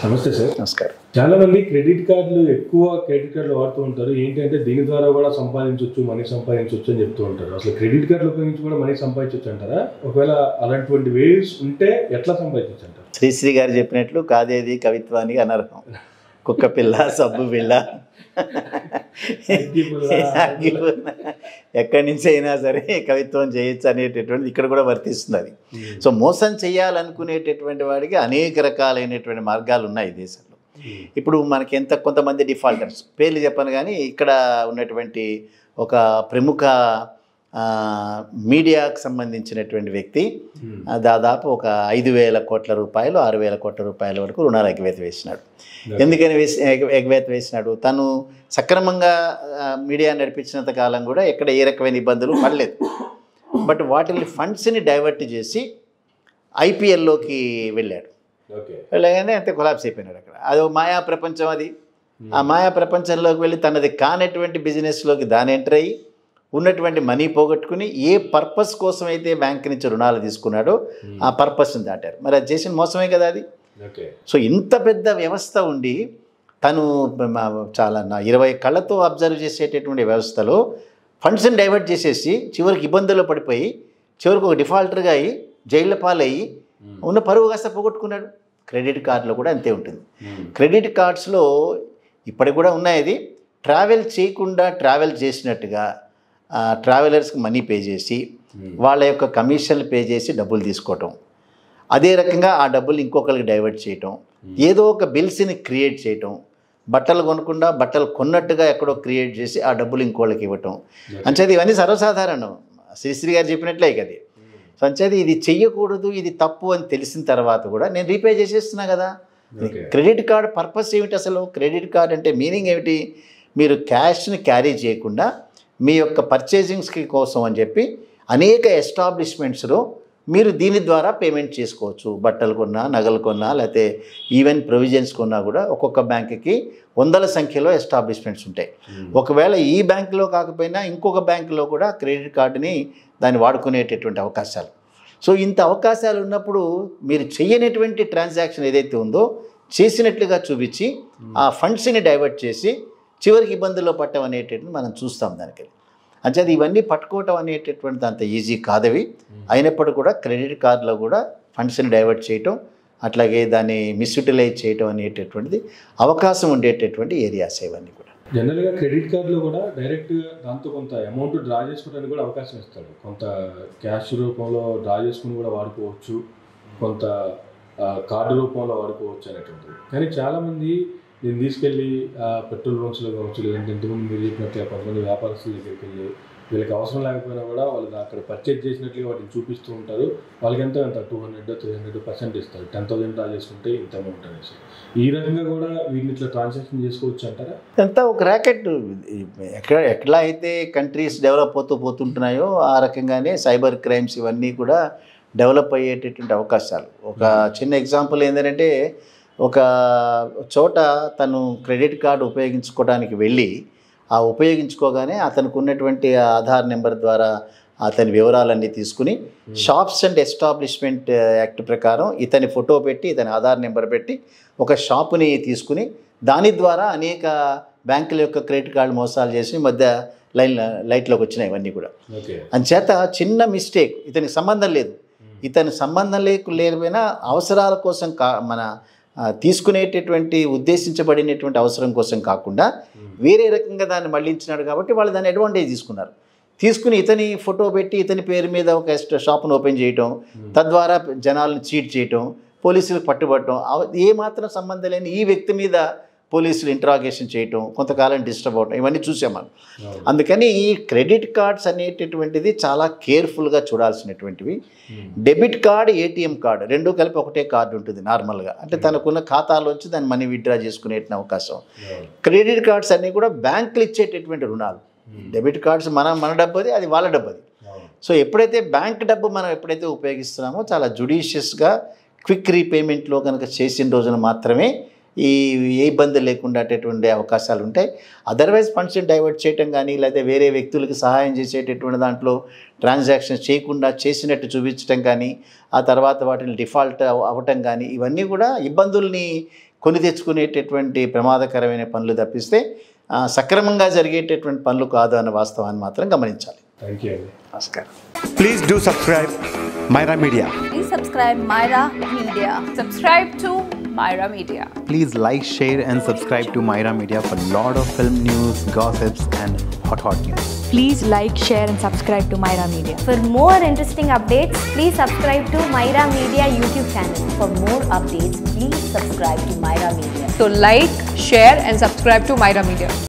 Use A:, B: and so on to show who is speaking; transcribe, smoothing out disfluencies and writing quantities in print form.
A: నమస్తే సార్.
B: నమస్కారం.
A: చాలా మంది క్రెడిట్ కార్డులు వాడుతూ ఉంటారు. ఏంటంటే దీని ద్వారా కూడా మనీ సంపాదించవచ్చు అని చెప్తూ ఉంటారు. అసలు క్రెడిట్ కార్డులు ఉపయోగించి కూడా మనీ సంపాదించవచ్చు అంటారా? ఒకవేళ అలాంటి వేస్ ఉంటే ఎట్లా సంపాదించవచ్చు అంటారు?
B: శ్రీశ్రీ గారు చెప్పినట్లు కాదేది కవిత్వానికి అనర్హం. కుక్క పిల్ల, సబ్బు పిల్ల, ఎక్కడి నుంచి అయినా సరే కవిత్వం చేయొచ్చు అనేటటువంటిది ఇక్కడ కూడా వర్తిస్తుంది. సో మోసం చేయాలనుకునేటటువంటి వాడికి అనేక రకాలైనటువంటి మార్గాలు ఉన్నాయి దేశంలో. ఇప్పుడు మనకి కొంతమంది డిఫాల్టర్స్ పేర్లు చెప్పను, కానీ ఇక్కడ ఉన్నటువంటి ఒక ప్రముఖ మీడియాకు సంబంధించినటువంటి వ్యక్తి దాదాపు ఒక 5,000 కోట్ల రూపాయలు 6,000 కోట్ల రూపాయల వరకు రుణాలు ఎగవేత వేసినాడు. ఎందుకని ఎగవేత వేసినాడు? తను సక్రమంగా మీడియా నడిపించినంత కాలం కూడా ఎక్కడ ఏ రకమైన ఇబ్బందులు పడలేదు. బట్ వాటిని ఫండ్స్ని డైవర్ట్ చేసి ఐపీఎల్లోకి వెళ్ళాడు. వెళ్ళగానే అంతే కొలాప్స్ అయిపోయినాడు. అక్కడ అది మాయా ప్రపంచం. అది ఆ మాయా ప్రపంచంలోకి వెళ్ళి తనది కానటువంటి బిజినెస్లోకి దాని ఎంటర్ అయ్యి ఉన్నటువంటి మనీ పోగొట్టుకుని ఏ పర్పస్ కోసం అయితే బ్యాంక్ నుంచి రుణాలు తీసుకున్నాడో ఆ పర్పస్ని దాటారు. మరి అది చేసిన మోసమే కదా అది. సో ఇంత పెద్ద వ్యవస్థ ఉండి తను చాలా 20 కళ్ళతో అబ్జర్వ్ చేసేటటువంటి వ్యవస్థలో ఫండ్స్ని డైవర్ట్ చేసేసి చివరికి ఇబ్బందుల్లో పడిపోయి చివరికి ఒక డిఫాల్టర్గా అయ్యి జైళ్ళ పాలయ్యి ఉన్న పరువు కాస్త పోగొట్టుకున్నాడు. క్రెడిట్ కార్డులో కూడా అంతే ఉంటుంది. క్రెడిట్ కార్డ్స్లో ఇప్పటికి కూడా ఉన్నాయి. అది ట్రావెల్ చేయకుండా ట్రావెల్ చేసినట్టుగా ట్రావెలర్స్కి మనీ పే చేసి వాళ్ళ యొక్క కమిషన్లు పే చేసి డబ్బులు తీసుకోవటం, అదే రకంగా ఆ డబ్బులు ఇంకొకరికి డైవర్ట్ చేయటం, ఏదో ఒక బిల్స్ని క్రియేట్ చేయటం, బట్టలు కొనకుండా బట్టలు కొన్నట్టుగా ఎక్కడో క్రియేట్ చేసి ఆ డబ్బులు ఇంకోళ్ళకి ఇవ్వటం. అంచేది ఇవన్నీ సర్వసాధారణం. శ్రీశ్రీ గారు చెప్పినట్లే కదా. సో అంచేది ఇది చెయ్యకూడదు, ఇది తప్పు అని తెలిసిన తర్వాత కూడా నేను రీపే చేసేస్తున్నా కదా. క్రెడిట్ కార్డ్ పర్పస్ ఏమిటి అసలు? క్రెడిట్ కార్డ్ అంటే మీనింగ్ ఏమిటి? మీరు క్యాష్ని క్యారీ చేయకుండా మీ యొక్క పర్చేజింగ్స్కి కోసం అని చెప్పి అనేక ఎస్టాబ్లిష్మెంట్స్లో మీరు దీని ద్వారా పేమెంట్ చేసుకోవచ్చు. బట్టలు కొన్నా, నగలు కొన్నా, లేకపోతే ఈవెన్ ప్రొవిజన్స్ కొన్నా కూడా ఒక్కొక్క బ్యాంకుకి 100ల సంఖ్యలో ఎస్టాబ్లిష్మెంట్స్ ఉంటాయి. ఒకవేళ ఈ బ్యాంకులో కాకపోయినా ఇంకొక బ్యాంకులో కూడా క్రెడిట్ కార్డుని దాన్ని వాడుకునేటటువంటి అవకాశాలు. సో ఇంత అవకాశాలు ఉన్నప్పుడు మీరు చేయనటువంటి ట్రాన్సాక్షన్ ఏదైతే ఉందో చేసినట్లుగా చూపించి ఆ ఫండ్స్ని డైవర్ట్ చేసి చివరికి ఇబ్బందుల్లో పట్టడం అనేటటువంటి మనం చూస్తాం. దానికి అంటే ఇవన్నీ పట్టుకోవటం అనేటటువంటిది అంత ఈజీ కాదవి. అయినప్పటికీ కూడా క్రెడిట్ కార్డులో కూడా ఫండ్స్ని డైవర్ట్ చేయటం, అట్లాగే దాన్ని మిస్యూటిలైజ్ చేయటం అనేటటువంటిది అవకాశం ఉండేటటువంటి ఏరియాస్ ఇవన్నీ కూడా.
A: జనరల్గా క్రెడిట్ కార్డులో కూడా డైరెక్ట్గా దాంతో కొంత అమౌంట్ డ్రా చేసుకోవడానికి కూడా అవకాశం ఇస్తాడు. కొంత క్యాష్ రూపంలో డ్రా చేసుకుని కూడా వాడుకోవచ్చు, కొంత కార్డు రూపంలో వాడుకోవచ్చు అనేటువంటిది. కానీ చాలామంది దీన్ని తీసుకెళ్ళి పెట్రోల్ బంక్స్లో కావచ్చు, లేదంటే ఇంతకుముందు మీరు చెప్పినట్లుగా కొంతమంది వ్యాపారస్తుల దగ్గరికి వెళ్ళి వీళ్ళకి అవసరం లేకపోయినా కూడా వాళ్ళు అక్కడ పర్చేజ్ చేసినట్లుగా వాటిని చూపిస్తూ ఉంటారు. వాళ్ళకి ఎంత 200-300% ఇస్తారు. 10,000 డ్రా చేసుకుంటే ఇంత అమౌంట్ అనేసి. ఈ రకంగా కూడా వీటిని ఇట్లా ట్రాన్సాక్షన్ చేసుకోవచ్చు అంటారా?
B: అంతా ఒక ర్యాకెట్. ఎట్లా అయితే కంట్రీస్ డెవలప్ పోతుంటున్నాయో ఆ రకంగానే సైబర్ క్రైమ్స్ ఇవన్నీ కూడా డెవలప్ అయ్యేటటువంటి అవకాశాలు. ఒక చిన్న ఎగ్జాంపుల్ ఏంటంటే, ఒక చోట తను క్రెడిట్ కార్డు ఉపయోగించుకోవడానికి వెళ్ళి ఉపయోగించుకోగానే అతనికి ఉన్నటువంటి ఆధార్ నెంబర్ ద్వారా అతని వివరాలన్నీ తీసుకుని షాప్స్ అండ్ ఎస్టాబ్లిష్మెంట్ యాక్ట్ ప్రకారం ఇతని ఫోటో పెట్టి ఇతని ఆధార్ నెంబర్ పెట్టి ఒక షాపుని తీసుకుని దాని ద్వారా అనేక బ్యాంకుల యొక్క క్రెడిట్ కార్డు మోసాలు చేసి మధ్య లైట్లోకి వచ్చినాయి ఇవన్నీ కూడా. అంచేత చిన్న మిస్టేక్, ఇతనికి సంబంధం లేదు, ఇతని సంబంధం లేకపోయినా అవసరాల కోసం మన తీసుకునేటటువంటి ఉద్దేశించబడినటువంటి అవసరం కోసం కాకుండా వేరే రకంగా దాన్ని మళ్లించినాడు కాబట్టి వాళ్ళు దాన్ని అడ్వాంటేజ్ తీసుకుని ఇతని ఫోటో పెట్టి ఇతని పేరు మీద ఒక షాప్ను ఓపెన్ చేయటం, తద్వారా జనాలను చీట్ చేయటం, పోలీసులకు పట్టుబట్టడం, ఏమాత్రం సంబంధం లేని ఈ వ్యక్తి మీద పోలీసులు ఇంట్రాగేషన్ చేయటం, కొంతకాలం డిస్టర్బ్ అవటం, ఇవన్నీ చూసాం మనం. అందుకని ఈ క్రెడిట్ కార్డ్స్ అనేటటువంటిది చాలా కేర్ఫుల్గా చూడాల్సినటువంటివి. డెబిట్ కార్డ్, ఏటీఎం కార్డు రెండూ కలిపి ఒకటే కార్డు ఉంటుంది నార్మల్గా. అంటే తనకున్న ఖాతాలోంచి దాన్ని మనీ విత్డ్రా చేసుకునే అవకాశం. క్రెడిట్ కార్డ్స్ అన్నీ కూడా బ్యాంకులు ఇచ్చేటటువంటి రుణాలు. డెబిట్ కార్డ్స్ మన డబ్బుది, అది వాళ్ళ డబ్బుది. సో ఎప్పుడైతే బ్యాంక్ డబ్బు మనం ఎప్పుడైతే ఉపయోగిస్తున్నామో చాలా జుడిషియస్గా క్విక్ రీపేమెంట్లో కనుక చేసిన రోజున మాత్రమే ఏ ఇబ్బంది లేకుండా అటువంటి అవకాశాలు ఉంటాయి. అదర్వైజ్ ఫండ్స్ని డైవర్ట్ చేయటం కానీ, లేకపోతే వేరే వ్యక్తులకి సహాయం చేసేటటువంటి దాంట్లో ట్రాన్సాక్షన్స్ చేయకుండా చేసినట్టు చూపించడం కానీ, ఆ తర్వాత వాటిని డిఫాల్ట్ అవ్వటం కానీ, ఇవన్నీ కూడా ఇబ్బందుల్ని కొని తెచ్చుకునేటటువంటి ప్రమాదకరమైన పనులు తప్పిస్తే సక్రమంగా జరిగేటటువంటి పనులు కాదు అన్న వాస్తవాన్ని మాత్రం గమనించాలి.
A: థ్యాంక్ యూ అండి.
B: నమస్కారం.
C: Please do subscribe Myra Media.
D: Please subscribe Myra Media. Subscribe to Myra Media.
C: Please like, share and subscribe to Myra Media for lot of film news, gossips and hot news.
E: Please like, share and subscribe to Myra Media.
F: For more interesting updates, please subscribe to Myra Media YouTube channel. For more updates, please subscribe to Myra Media.
D: So like, share and subscribe to Myra Media.